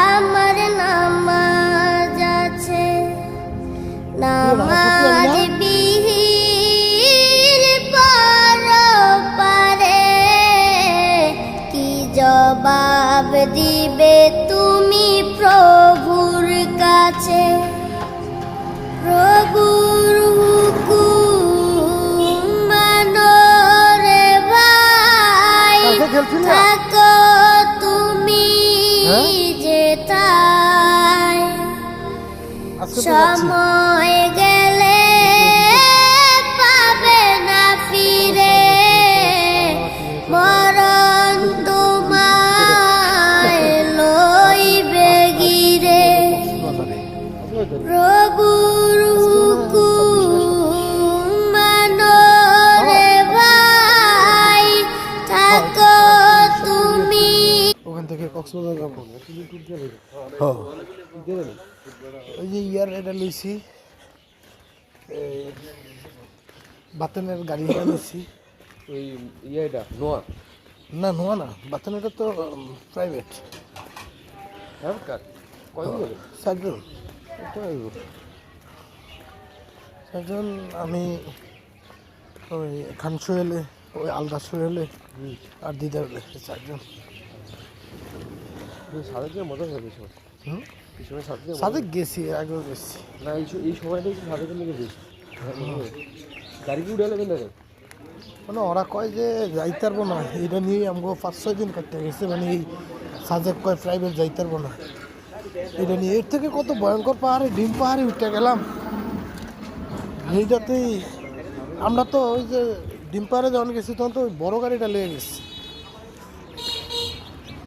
আমার নামাজ আছে, নামাজ বিহীন পরপারে কি জবাব দিবে তুমি প্রভুর কাছে? প্রভুর হুকুম মানো রে ভাই, থাকো তুমি যেথায়। সময় গেলে পাবে না ফিরে, মরণ তোমায় লইবে গিরে। প্রভুর হুকুম মানো রে ভাই, থাকো তুমি। ওখান থেকে কক্সবাজার যাবো। ওই যে এটা লইছি, বাতেনের গাড়ি এটা লইছি। ওই এটা নোয়া না নোয়া না, বাতেনেরটা তো প্রাইভেট। চারজন চারজন, আমি ওই খান সোহেলে, ওই আলদা সোহেলে আর দিদা হলে চারজন। সাদেকের মজা হবে সাদেক গেছি, আগেও গেছি। না এই সময়টা একটু সাদেকের লেগে বেশি গাড়ি কি উঠে গেলে মানে ওরা কয় যে যাইতে পারবো না, এটা নিয়ে আমাকে 5-6 দিন কাটতে গেছে। মানে এই সাজেক কয় প্রাইভেট যাইতে পারবো না, এটা নিয়ে। এর থেকে কত ভয়ঙ্কর পাহাড়ে, ডিম পাহাড়ে উঠে গেলাম। এইটাতেই আমরা তো ওই যে ডিম পাহাড়ে যখন গেছি তখন তো ওই বড় গাড়িটা লেগে গেছি।